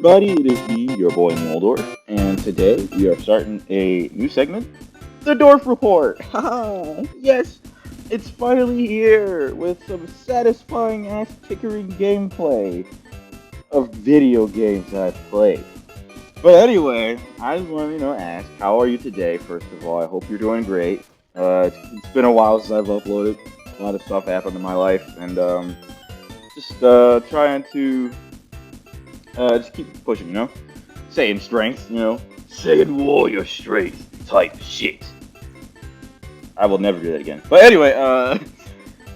everybody? It is me, your boy Muldorph, and today we are starting a new segment, the Dorph Report. Haha, yes, it's finally here with some satisfying ass-kickering gameplay of video games that I've played. But anyway, I just want to ask, how are you today? First of all, I hope you're doing great. It's been a while since I've uploaded. A lot of stuff happened in my life, and just trying to just keep pushing, saying strength, saying warrior strength type shit. I will never do that again. But anyway,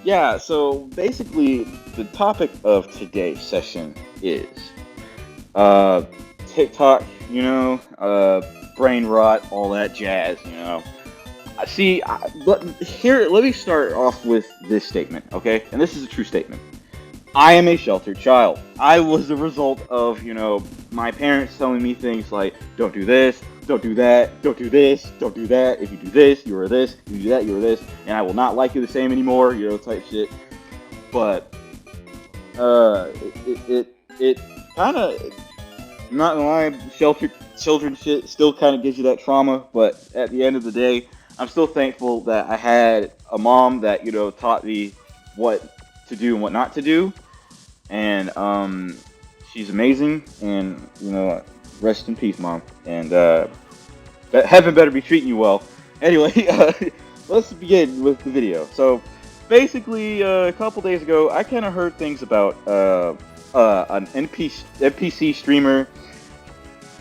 yeah. So basically, the topic of today's session is TikTok, brain rot, all that jazz, See, but here, let me start off with this statement, okay? And this is a true statement. I am a sheltered child. I was the result of, my parents telling me things like, don't do this, don't do that, don't do this, don't do that. If you do this, you are this. If you do that, you are this. And I will not like you the same anymore, type shit. But, it kind of, not gonna lie, sheltered children shit still kind of gives you that trauma. But at the end of the day, I'm still thankful that I had a mom that, taught me what to do and what not to do. And she's amazing, and rest in peace, mom. And heaven better be treating you well. Anyway, let's begin with the video. So basically, a couple days ago, I kind of heard things about an NPC streamer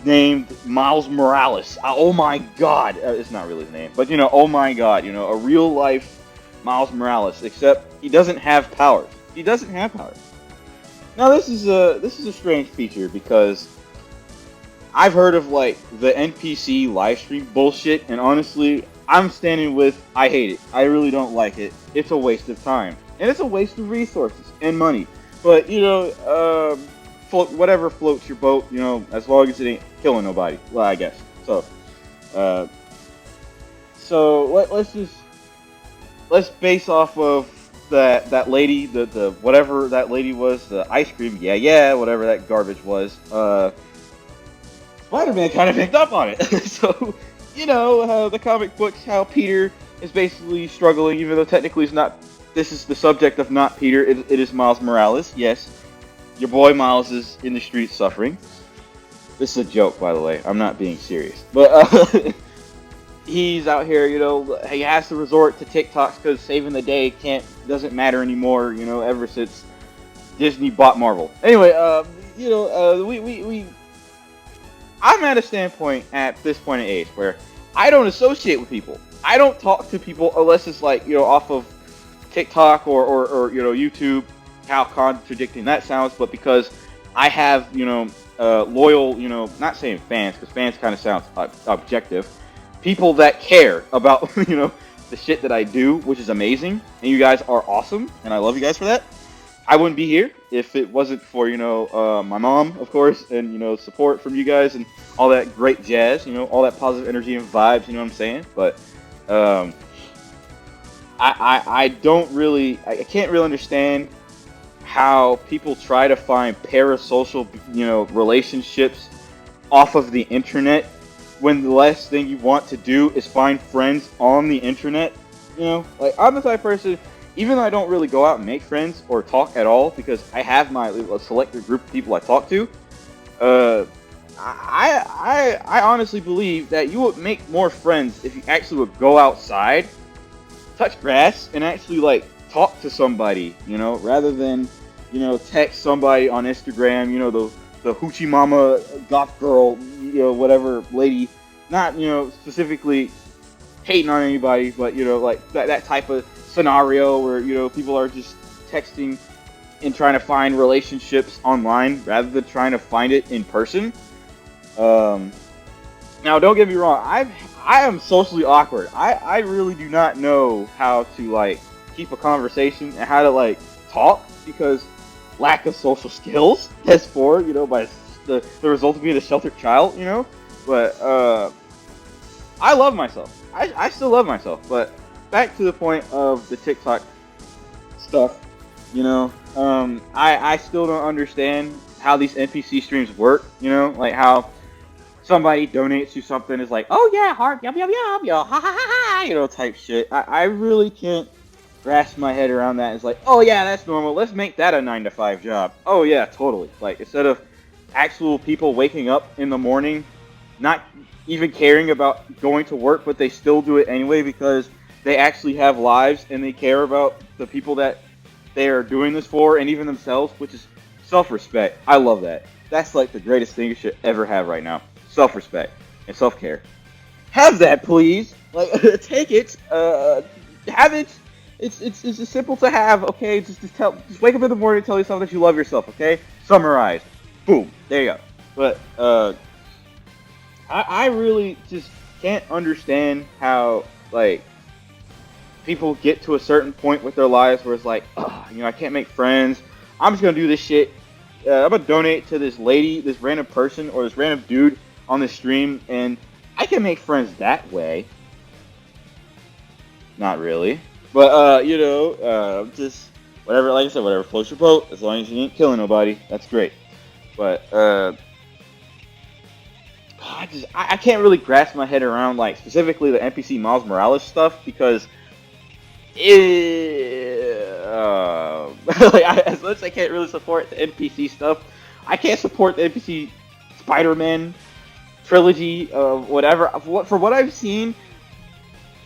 named Miles Morales. Oh my god, it's not really his name, but oh my god, a real life Miles Morales, except he doesn't have powers. He doesn't have powers. Now this is a strange feature because I've heard of like the NPC livestream bullshit, and honestly, I'm standing with I hate it. I really don't like it. It's a waste of time, and it's a waste of resources and money. But whatever floats your boat, as long as it ain't killing nobody. Well, I guess so. Let's base off of that lady, the whatever that lady was, the ice cream, whatever that garbage was. Spider-Man kind of picked up on it. So, how the comic books, how Peter is basically struggling, even though technically it's not. This is the subject of not Peter. It is Miles Morales. Yes, your boy Miles is in the streets suffering. This is a joke, by the way. I'm not being serious, but he's out here, he has to resort to TikToks because saving the day doesn't matter anymore, ever since Disney bought Marvel. Anyway, I'm at a standpoint at this point in age where I don't associate with people. I don't talk to people unless it's like, off of TikTok or YouTube, how contradicting that sounds, but because I have, loyal, not saying fans, because fans kind of sounds objective, people that care about, the shit that I do, which is amazing, and you guys are awesome, and I love you guys for that. I wouldn't be here if it wasn't for, my mom, of course, and, support from you guys and all that great jazz, all that positive energy and vibes, you know what I'm saying? But, I can't really understand how people try to find parasocial, relationships off of the internet when the last thing you want to do is find friends on the internet. Like, I'm the type of person, even though I don't really go out and make friends or talk at all, because I have my selected group of people I talk to, I honestly believe that you would make more friends if you actually would go outside, touch grass, and actually, like, talk to somebody, rather than, text somebody on Instagram, the hoochie mama goth girl, whatever lady, not, specifically hating on anybody, but, like that type of scenario where, people are just texting and trying to find relationships online rather than trying to find it in person. Now, don't get me wrong, I am socially awkward. I really do not know how to, like, keep a conversation and how to, like, talk, because lack of social skills. That's for, by the result of being a sheltered child, But, I love myself. I still love myself. But back to the point of the TikTok stuff, I still don't understand how these NPC streams work. You know, like how somebody donates you something is like, oh yeah, heart, yum yum yum, yo, ha ha ha ha, you know, type shit. I really can't grasp my head around that. It's like, oh yeah, that's normal. Let's make that a 9 to 5 job. Oh yeah, totally. Like instead of actual people waking up in the morning, not even caring about going to work, but they still do it anyway because they actually have lives and they care about the people that they are doing this for and even themselves, which is self-respect. I love that. That's like the greatest thing you should ever have right now. Self-respect and self-care. Have that, please. Like, take it. Have it. It's just simple to have. Okay, just wake up in the morning and tell yourself that you love yourself. Okay, summarize. Boom. There you go. But I really just can't understand how like people get to a certain point with their lives where it's like, oh, you know, I can't make friends. I'm just gonna do this shit. I'm gonna donate to this lady, this random person, or this random dude on this stream, and I can make friends that way. Not really, but you know, just whatever. Like I said, whatever floats your boat. As long as you ain't killing nobody, that's great. But I can't really grasp my head around like specifically the NPC Miles Morales stuff because like as much as I can't really support the NPC stuff, I can't support the NPC Spider-Man trilogy of whatever. For what I've seen,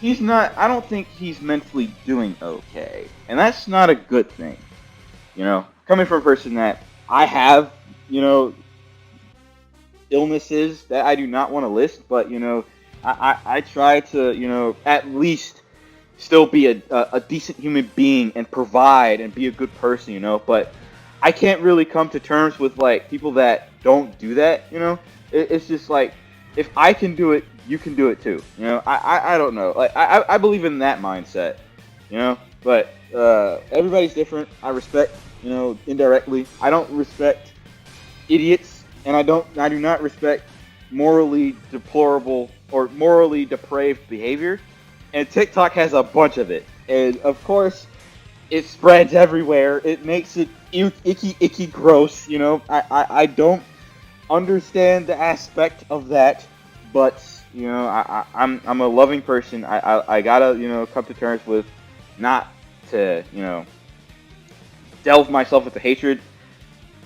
he's not. I don't think he's mentally doing okay, and that's not a good thing. You know, coming from a person that I have, you know, illnesses that I do not want to list, but you know, I try to, you know, at least still be a decent human being and provide and be a good person, you know. But I can't really come to terms with like people that don't do that, you know. It's just like if I can do it, you can do it too, you know. I don't know, like I believe in that mindset, you know. But everybody's different. I respect, you know, indirectly. I don't respect idiots, and I do not respect morally deplorable or morally depraved behavior. And TikTok has a bunch of it. And of course, it spreads everywhere. It makes it icky, gross. You know, I don't understand the aspect of that, but you know, I'm a loving person. I gotta, you know, come to terms with not to, you know, delve myself into hatred.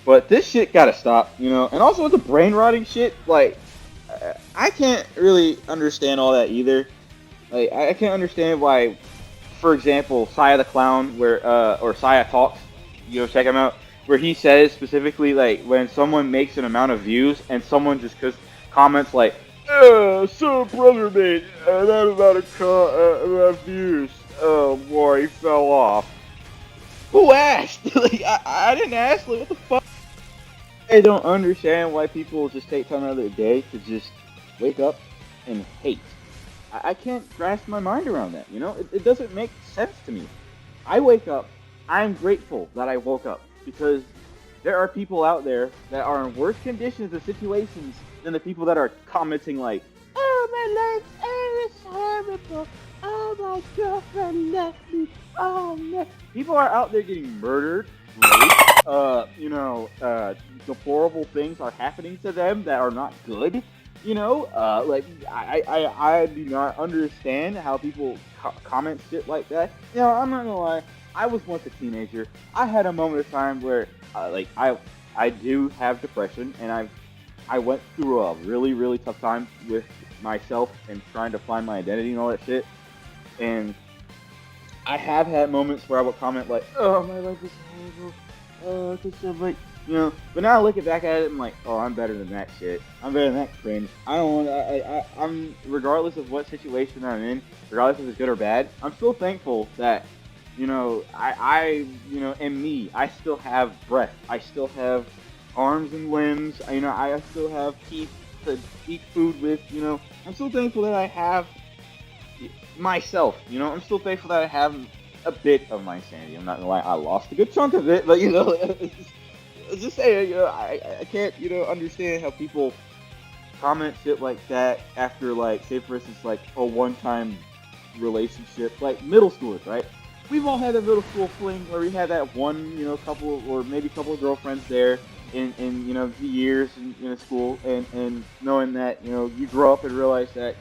But this shit gotta stop, you know. And also with the brain rotting shit, like I can't really understand all that either. Like, I can't understand why, for example, Saya the Clown, where or Saya Talks, you know, check him out, where he says specifically, like, when someone makes an amount of views and someone just comments like, so brother mate, that amount of views, oh boy, he fell off. Who asked? Like, I didn't ask, like, what the fuck? I don't understand why people just take time out of their day to just wake up and hate. I can't grasp my mind around that, you know? It doesn't make sense to me. I wake up, I'm grateful that I woke up, because there are people out there that are in worse conditions and situations than the people that are commenting like, oh my life, oh it's horrible, oh my girlfriend left me, oh no. People are out there getting murdered, raped, you know, deplorable things are happening to them that are not good. You know, like, I do not understand how people comment shit like that. You know, I'm not gonna lie, I was once a teenager. I had a moment of time where, like, I do have depression, and I went through a really, really tough time with myself and trying to find my identity and all that shit. And I have had moments where I would comment like, oh, my life is horrible, oh, it's so like, you know, but now I look back at it and I'm like, oh, I'm better than that shit. I'm better than that cringe. I'm regardless of what situation I'm in, regardless if it's good or bad, I'm still thankful that, you know, you know, and me, I still have breath. I still have arms and limbs. You know, I still have teeth to eat food with. You know, I'm still thankful that I have myself. You know, I'm still thankful that I have a bit of my sanity. I'm not gonna lie, I lost a good chunk of it, but you know. Just saying, you know, I can't, you know, understand how people comment shit like that after, like, say for instance, like, a one-time relationship, like middle schoolers, right? We've all had a middle school fling where we had that one, you know, couple or maybe couple of girlfriends there, in the years in school, and knowing that you grow up and realize that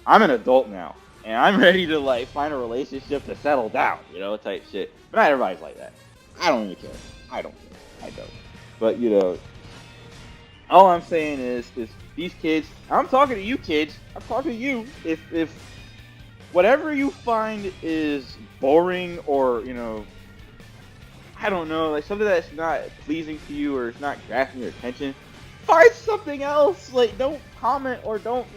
I'm an adult now, and I'm ready to like find a relationship to settle down, type shit. But not everybody's like that. I don't even care. I don't care. I don't. But all I'm saying is these kids. I'm talking to you, kids. I'm talking to you. If whatever you find is boring or I don't know, like something that's not pleasing to you or it's not grasping your attention, find something else. Like, don't comment or don't,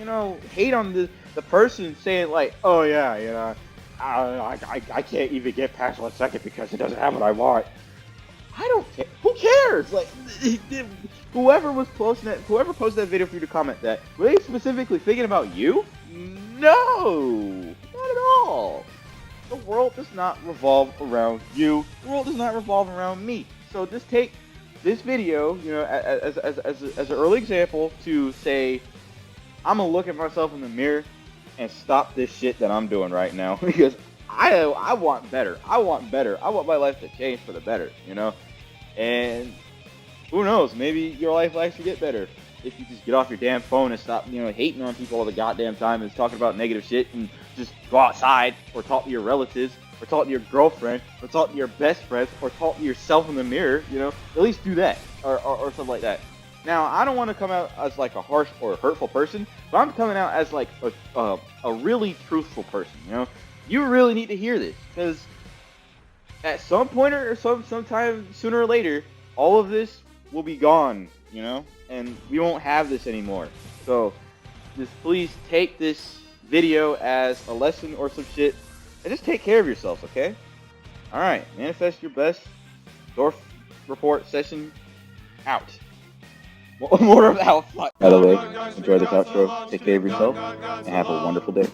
hate on the person saying like, oh yeah, I can't even get past 1 second because it doesn't have what I want. I don't care. Who cares? Like, whoever posted that video for you to comment that, were they specifically thinking about you? No, not at all. The world does not revolve around you. The world does not revolve around me. So just take this video, as an early example to say, I'm gonna look at myself in the mirror and stop this shit that I'm doing right now because I want better. I want better. I want my life to change for the better, And who knows? Maybe your life will actually get better if you just get off your damn phone and stop, hating on people all the goddamn time and talking about negative shit and just go outside or talk to your relatives or talk to your girlfriend or talk to your best friends or talk to yourself in the mirror, at least do that or something like that. Now, I don't want to come out as like a harsh or hurtful person, but I'm coming out as like a really truthful person, You really need to hear this because at some point or sometime sooner or later, all of this will be gone, and we won't have this anymore. So just please take this video as a lesson or some shit, and just take care of yourselves, okay? All right, manifest your best. Dorph report session out. More of the outfly. By the way, enjoy this outro. Take care of yourself, and have a wonderful day.